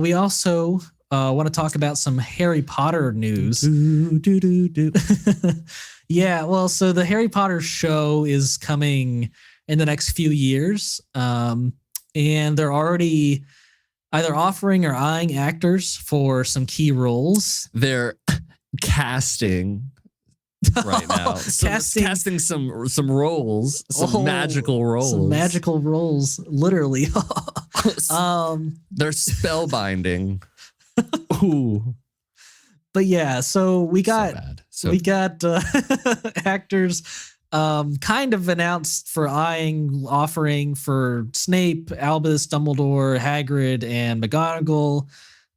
we also want to talk about some Harry Potter news. Yeah, well, so the Harry Potter show is coming in the next few years, and they're already either offering or eyeing actors for some key roles. They're casting right now. Casting some roles, some magical roles. Some magical roles, literally. They're spellbinding. Ooh. But yeah, so we got actors kind of announced for offering for Snape, Albus, Dumbledore, Hagrid, and McGonagall.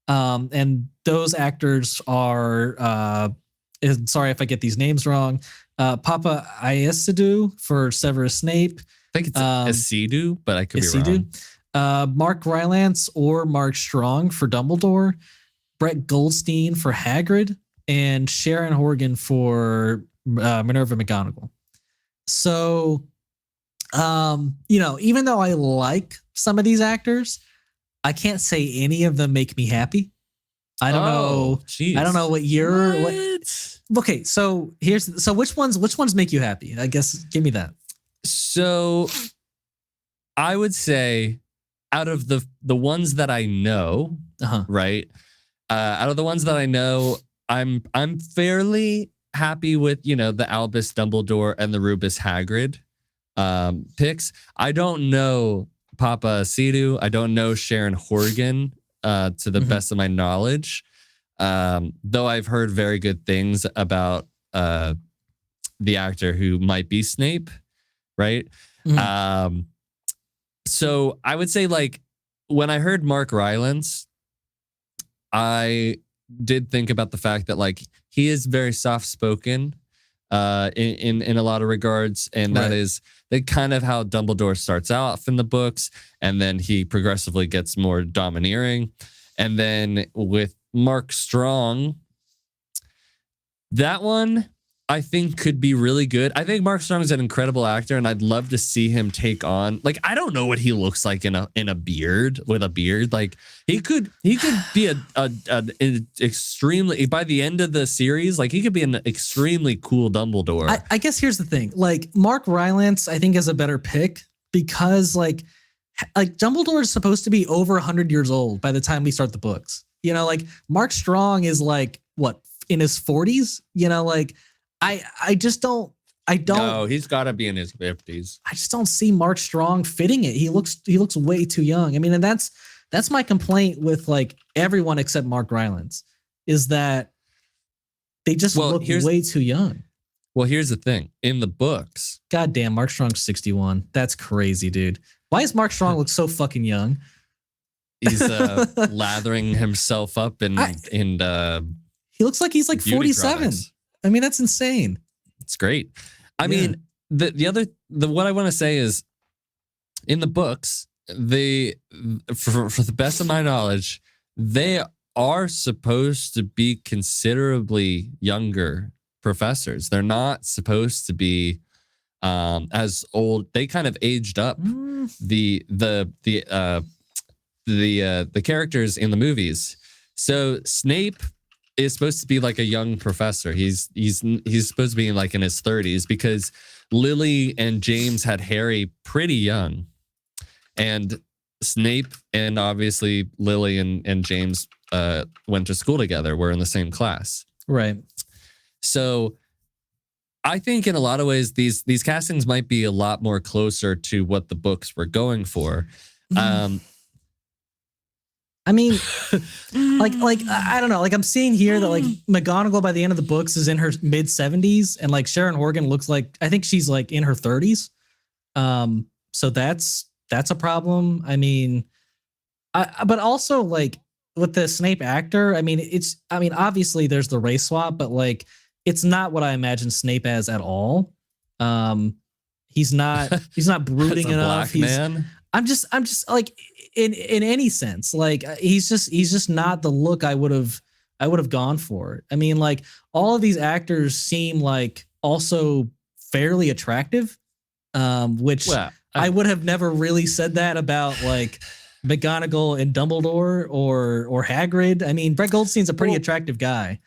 And those actors are sorry if I get these names wrong. Papa Isidou for Severus Snape. I think it's Isidou, but I could be wrong. Mark Rylance or Mark Strong for Dumbledore. Brett Goldstein for Hagrid, and Sharon Horgan for Minerva McGonagall. So, even though I like some of these actors, I can't say any of them make me happy. I don't know. Geez. I don't know what you're. Okay, so which ones make you happy? I guess give me that. So, I would say, out of the ones that I know, right. Out of the ones that I know, I'm fairly happy with, the Albus Dumbledore and the Rubus Hagrid picks. I don't know Papa Isidou. I don't know Sharon Horgan to the best of my knowledge. Though I've heard very good things about the actor who might be Snape, right? So I would say, like, when I heard Mark Rylance, I did think about the fact that, like, he is very soft-spoken in a lot of regards, and that is kind of how Dumbledore starts out in the books, and then he progressively gets more domineering. And then with Mark Strong, that one I think could be really good. I think Mark Strong is an incredible actor, and I'd love to see him take on, like, I don't know what he looks like in a beard, with a beard. Like, he could be an extremely, by the end of the series, like, he could be an extremely cool Dumbledore. I guess here's the thing. Like, Mark Rylance, I think, is a better pick because like Dumbledore is supposed to be over 100 years old by the time we start the books. Like, Mark Strong is like, what, in his 40s? Like, I just don't. No, he's got to be in his 50s. I just don't see Mark Strong fitting it. He looks way too young. I mean, and that's my complaint with, like, everyone except Mark Rylance, is that they just look way too young. Well, here's the thing. In the books, goddamn, Mark Strong's 61. That's crazy, dude. Why does Mark Strong look so fucking young? He's lathering himself up in he looks like he's like 47. Products. I mean, that's insane. It's great. I mean, the what I want to say is, in the books, for the best of my knowledge, they are supposed to be considerably younger professors. They're not supposed to be as old. They kind of aged up the characters in the movies. So Snape is supposed to be like a young professor. He's supposed to be like in his 30s, because Lily and James had Harry pretty young, and Snape and obviously Lily and James went to school together. Were in the same class, right? So I think in a lot of ways these castings might be a lot more closer to what the books were going for. I mean, like I don't know. Like, I'm seeing here that, like, McGonagall by the end of the books is in her mid 70s, and like Sharon Horgan looks like, I think she's like in her 30s. So that's a problem. I mean, but also, like, with the Snape actor, I mean, obviously there's the race swap, but like, it's not what I imagine Snape as at all. He's not brooding enough. Black man. I'm just like, in any sense, like, he's just not the look I would have gone for. I mean, like, all of these actors seem like also fairly attractive, which I would have never really said that about, like, McGonagall and Dumbledore or Hagrid. I mean, Brett Goldstein's a pretty attractive guy.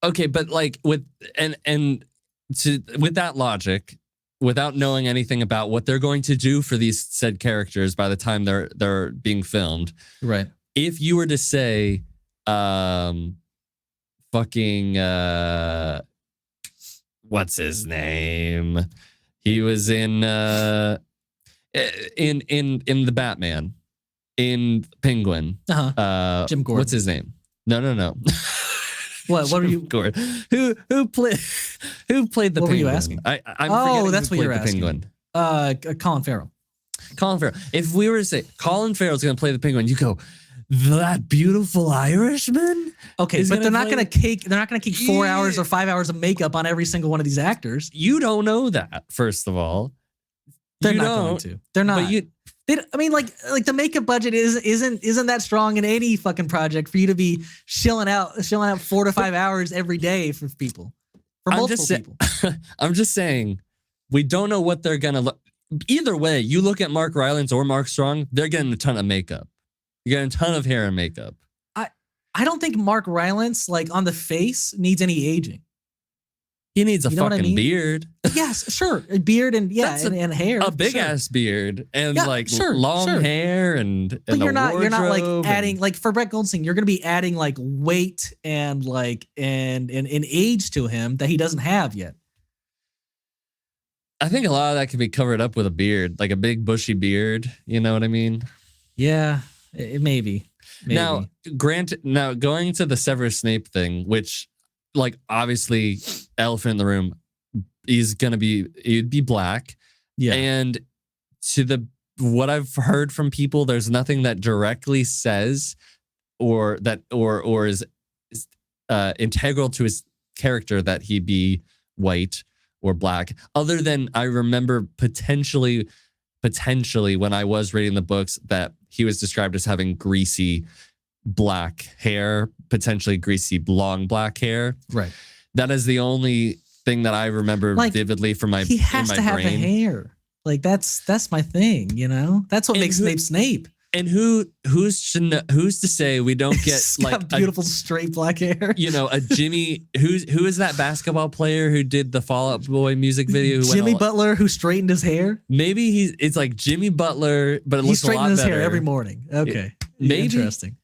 Okay, but like with that logic, without knowing anything about what they're going to do for these said characters by the time they're being filmed, right? If you were to say, what's his name? He was in the Batman, in Penguin. Jim Gordon. What's his name? No. What are you? Gordon. Who played the Penguin? What were you asking? I'm that's what you're asking. Penguin. Colin Farrell. Colin Farrell. If we were to say Colin Farrell's going to play the Penguin, you go, that beautiful Irishman. Okay, but they're not going to kick 4 hours or 5 hours of makeup on every single one of these actors. You don't know that. First of all, they're not going to. They're not. I mean, like the makeup budget isn't that strong in any fucking project for you to be shilling out 4 to 5 hours every day for people, for multiple people. I'm just saying, we don't know what they're gonna look. Either way, you look at Mark Rylance or Mark Strong, they're getting a ton of makeup. You're getting a ton of hair and makeup. I don't think Mark Rylance, like on the face, needs any aging. He needs a fucking beard. Yes, sure. A beard and and hair. A big ass beard and long hair and but you're not like adding, like for Brett Goldstein, you're gonna be adding like weight and like and age to him that he doesn't have yet. I think a lot of that could be covered up with a beard, like a big bushy beard. You know what I mean? Yeah, maybe. Now, going to the Severus Snape thing, which, like, obviously, elephant in the room, it'd be black. Yeah. And to what I've heard from people, there's nothing that directly says or is integral to his character that he be white or black, other than I remember potentially when I was reading the books that he was described as having greasy black hair, potentially greasy long black hair. Right. That is the only thing that I remember vividly from my brain. He has to have the hair. Like that's my thing, you know? That's what makes Snape. And who's to say we don't get like beautiful straight black hair? You know, a Jimmy who is that basketball player who did the Fall Out Boy music video? Jimmy Butler, who straightened his hair. Maybe it's like Jimmy Butler, but it looks a lot better. He straightened his hair every morning. Okay, maybe interesting.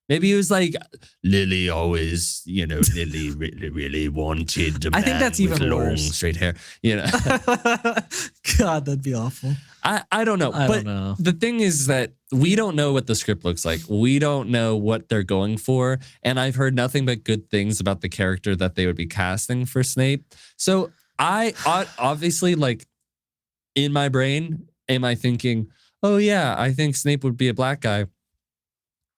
Maybe it was like Lily always, Lily really wanted a man I think that's with even long worse. Straight hair. God, that'd be awful. I don't know. But the thing is that we don't know what the script looks like. We don't know what they're going for. And I've heard nothing but good things about the character that they would be casting for Snape. So I obviously, like, in my brain, am I thinking, oh yeah, I think Snape would be a black guy?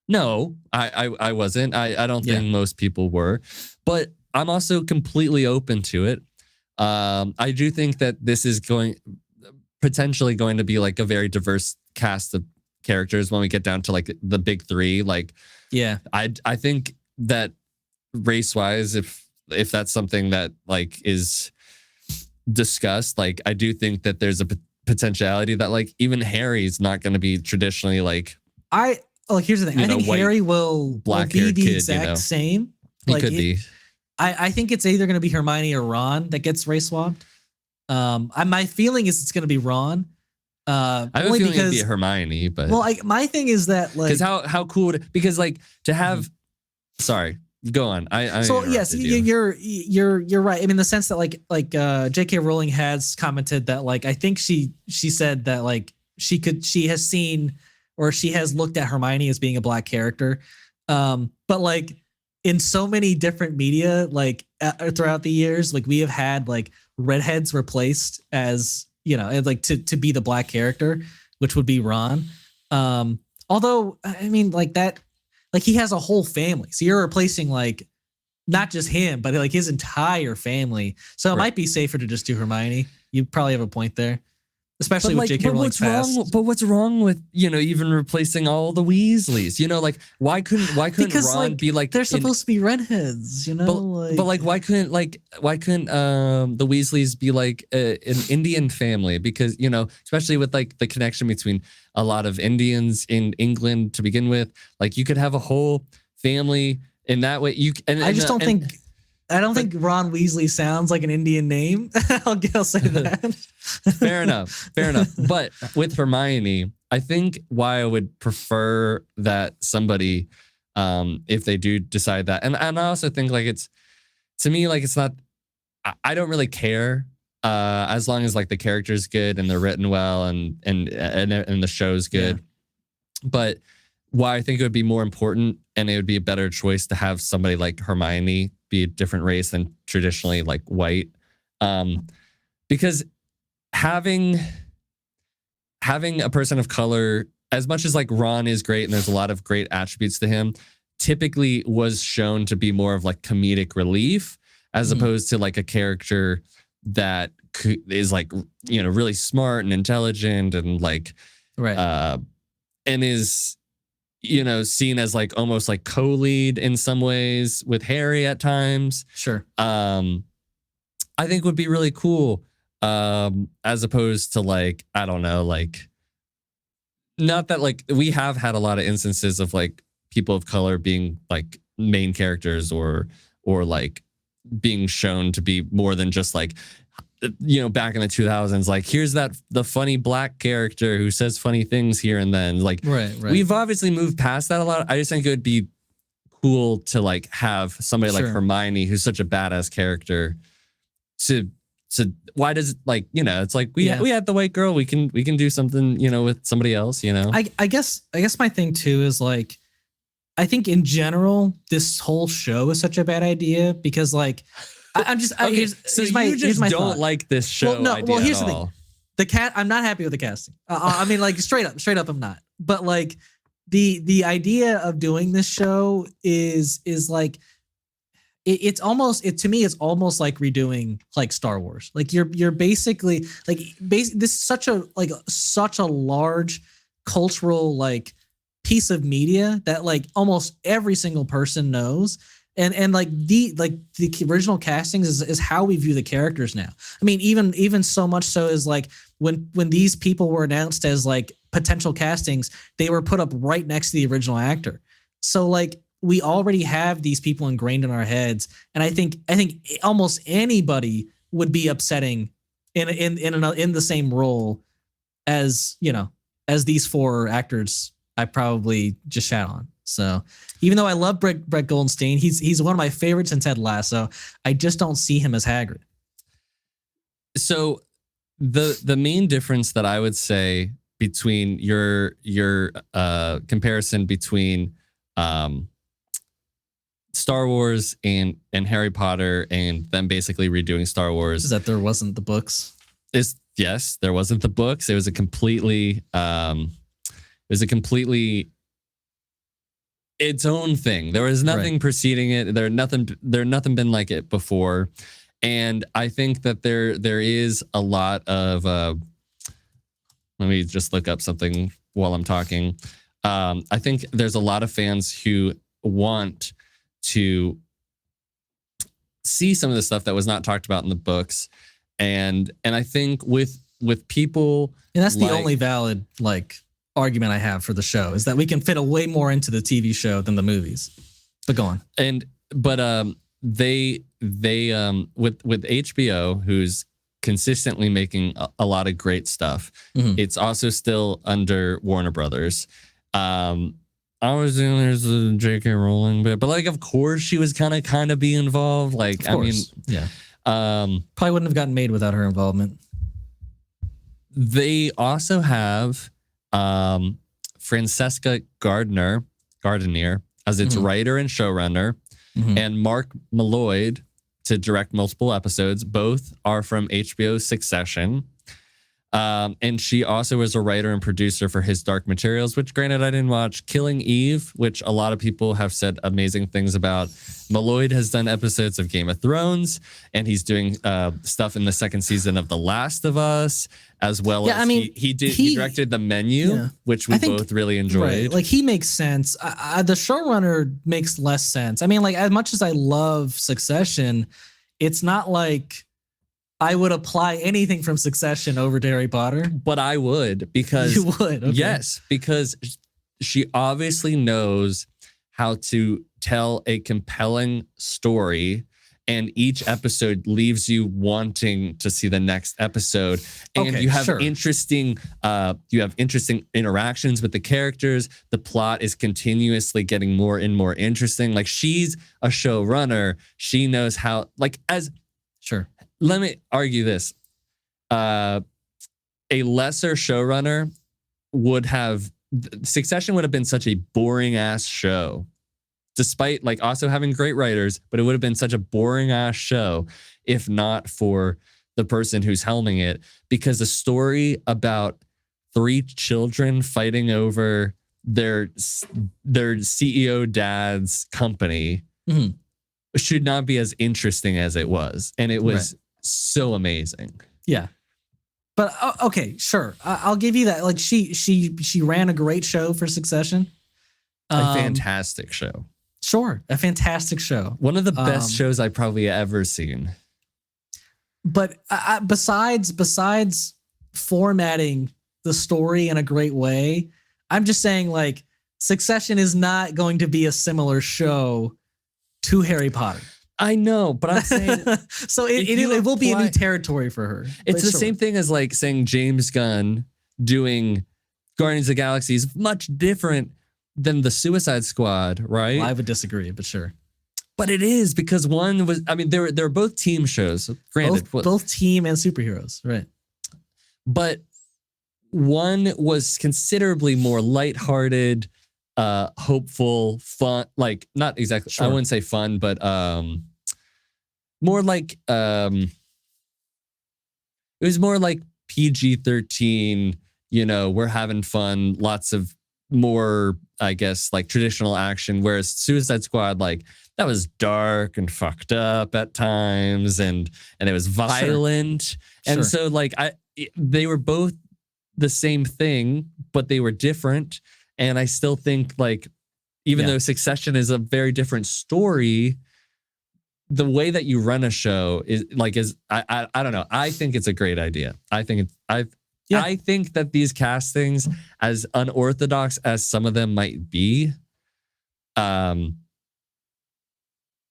No, I wasn't. I don't think most people were. But I'm also completely open to it. I do think that this is potentially going to be like a very diverse cast of characters when we get down to like the big three. Like, yeah, I think that race-wise, if that's something that like is discussed, like I do think that there's a potentiality that like even Harry's not going to be traditionally like. Here's the thing. I think Harry will be the exact same. He could be. I think it's either going to be Hermione or Ron that gets race swapped. My feeling is it's going to be Ron. I have a feeling it'd be Hermione, but my thing is that like, because how cool would it, because like to have. Sorry, go on. Yes, you're right. I mean, the sense that like J.K. Rowling has commented that like I think she said that like she has seen or she has looked at Hermione as being a black character, but like in so many different media like throughout the years, like we have had like redheads replaced as like to be the black character, which would be Ron. Although I mean like that, like he has a whole family, so you're replacing like not just him, but like his entire family. So it might be safer to just do Hermione. You probably have a point there. especially with J.K. Rowling's past. But what's wrong with even replacing all the Weasleys? Like why couldn't because, Ron be like they're supposed to be redheads? But why couldn't the Weasleys be like an Indian family? Because especially with like the connection between a lot of Indians in England to begin with, like you could have a whole family in that way. I don't think Ron Weasley sounds like an Indian name. I'll say that. Fair enough. But with Hermione, I think why I would prefer that somebody, if they do decide that, and I also think like it's not. I don't really care as long as like the character's good and they're written well and the show's good. Yeah. But why I think it would be more important and it would be a better choice to have somebody like Hermione be a different race than traditionally like white, because having a person of color, as much as like Ron is great and there's a lot of great attributes to him, typically was shown to be more of like comedic relief as opposed to like a character that is like really smart and intelligent and like and is seen as like almost like co-lead in some ways with Harry at times. Sure. I think would be really cool. As opposed to like, I don't know, like not that like we have had a lot of instances of like people of color being like main characters or like being shown to be more than just like back in the 2000s, like here's the funny black character who says funny things here and then, like right. We've obviously moved past that a lot. I just think it would be cool to like have somebody like Hermione, who's such a badass character, to why does it like it's like we had the white girl, we can do something with somebody else. I guess my thing too is like I think in general this whole show is such a bad idea because like I'm just okay, here's my don't thought. Like this show. Well, here's the thing. I'm not happy with the casting. I mean, like straight up, I'm not. But like the idea of doing this show is like it's almost to me it's almost like redoing like Star Wars. Like you're basically like this is such a large cultural like piece of media that like almost every single person knows. And like the original castings is how we view the characters now. I mean, even so much so is like when these people were announced as like potential castings, they were put up right next to the original actor. So like we already have these people ingrained in our heads, and I think almost anybody would be upsetting in the same role as as these four actors I probably just shat on. So even though I love Brett Goldstein, he's one of my favorites in Ted Lasso. I just don't see him as Hagrid. So the main difference that I would say between your comparison between Star Wars and Harry Potter and them basically redoing Star Wars is that there wasn't the books. Yes, there wasn't the books. It was a completely its own thing. There was nothing preceding it. There nothing been like it before. And I think that there is a lot of let me just look up something while I'm talking. I think there's a lot of fans who want to see some of the stuff that was not talked about in the books. And I think with people, and that's the only valid like argument I have for the show is that we can fit a way more into the TV show than the movies. But go on. But they with HBO, who's consistently making a lot of great stuff. It's also still under Warner Brothers. I was in there's a J.K. Rowling bit, but like of course she was kind of be involved. Like I mean, yeah. Probably wouldn't have gotten made without her involvement. They also have Francesca Gardner as its writer and showrunner, and Mark Malloyd to direct multiple episodes. Both are from HBO's Succession. And she also was a writer and producer for his Dark Materials, which granted I didn't watch. Killing Eve, which a lot of people have said amazing things about. Malloyd has done episodes of Game of Thrones, and he's doing stuff in the second season of The Last of Us, as well as he directed The Menu, which we both really enjoyed. Right. Like, he makes sense. The showrunner makes less sense. I mean, like, as much as I love Succession, it's not like I would apply anything from Succession over to Harry Potter. But I would, because... You would? Okay. Yes, because she obviously knows how to tell a compelling story, and each episode leaves you wanting to see the next episode. And you have interesting interactions with the characters. The plot is continuously getting more and more interesting. Like, she's a showrunner. She knows how, like, let me argue this. A lesser showrunner Succession would have been such a boring ass show, despite like also having great writers, but it would have been such a boring ass show if not for the person who's helming it, because a story about 3 children fighting over their CEO dad's company should not be as interesting as it was. And it was so amazing. Yeah. But okay, sure. I'll give you that. Like, she ran a great show for Succession. A fantastic show. Sure. A fantastic show. One of the best shows I've probably ever seen. But besides formatting the story in a great way, I'm just saying, like, Succession is not going to be a similar show to Harry Potter. I know, but I'm saying... So it will be a new territory for her. It's the same thing as, like, saying James Gunn doing Guardians of the Galaxy is much different than the Suicide Squad, right? Well, I would disagree, but sure. But it is, because one was... I mean, they're both team shows, granted. Both team and superheroes, right. But one was considerably more lighthearted, hopeful, fun, like, not exactly, I wouldn't say fun, but more like it was more like PG-13, we're having fun, lots of more, I guess, like traditional action, whereas Suicide Squad, like, that was dark and fucked up at times, and it was violent. And so, like, they were both the same thing, but they were different. And I still think, like, even though Succession is a very different story, the way that you run a show is I don't know. I think it's a great idea. I think that these castings, as unorthodox as some of them might be, I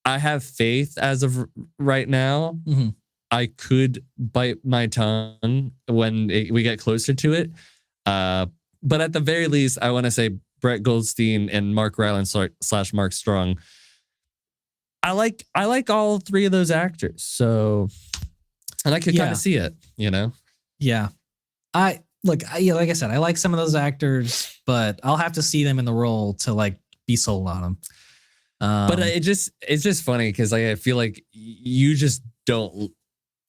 have faith as of right now. Mm-hmm. I could bite my tongue when we get closer to it. But at the very least, I want to say Brett Goldstein and Mark Rylance / Mark Strong. I like all 3 of those actors. So, and I could kind of see it, Yeah. Like I said, I like some of those actors, but I'll have to see them in the role to, like, be sold on them. But it's just funny because, like, I feel like you just don't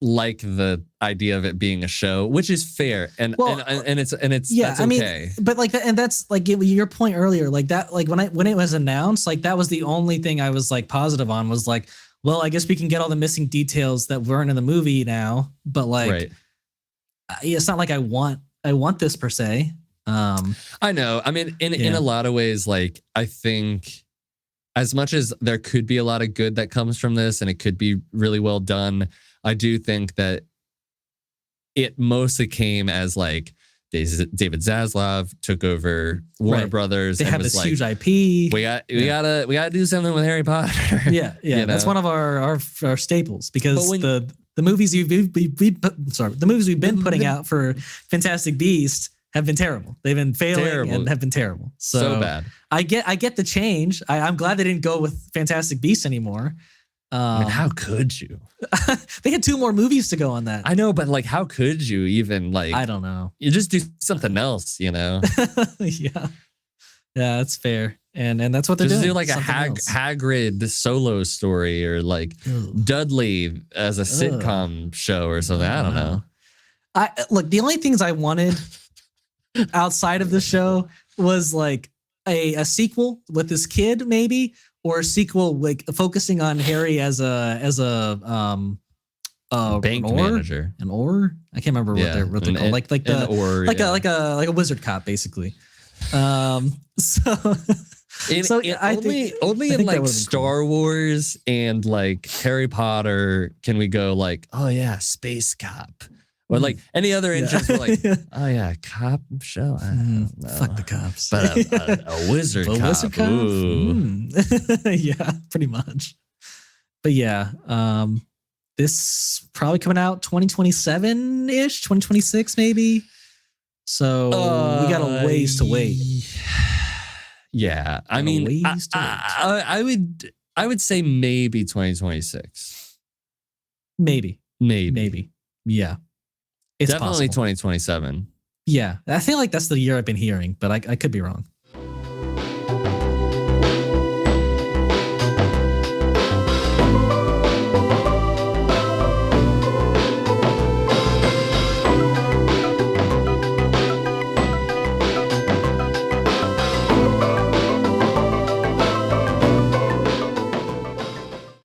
like the idea of it being a show, which is fair, and it's that's okay. But like that, and that's like your point earlier, like that, like when it was announced, like that was the only thing I was like positive on, was like, well, I guess we can get all the missing details that weren't in the movie now, but like, it's not like I want this per se. I know. I mean, in a lot of ways, like, I think as much as there could be a lot of good that comes from this, and it could be really well done, I do think that it mostly came as, like, David Zaslav took over Warner Brothers. They have this huge IP. We gotta do something with Harry Potter. Yeah. That's one of our staples, because the movies the movies we've been putting out for Fantastic Beasts have been terrible. They've been failing and have been terrible. So bad. I get the change. I'm glad they didn't go with Fantastic Beasts anymore. I mean, how could you? They had 2 more movies to go on that. I know, but like, how could you even, like? I don't know. You just do something else, Yeah, that's fair, and that's what they're doing. Just do like a Hagrid solo story, or like Dudley as a sitcom show or something. I don't know. Look, the only things I wanted outside of the show was like a sequel with this kid, maybe, or a sequel like focusing on Harry as a bank manager. An or I can't remember what they're called. Like a wizard cop, basically. Only in like Star Wars and like Harry Potter can we go like, oh yeah, space cop. Or like any other interest, we're like, oh yeah, cop show. I don't know. Fuck the cops. But a wizard cop. Wizard cop? Yeah, pretty much. But yeah, this probably coming out 2027-ish, 2026 maybe. So we got a ways to wait. Yeah, I mean, I would say maybe 2026. Maybe. Yeah. It's definitely possible. 2027. Yeah, I feel like that's the year I've been hearing, but I could be wrong.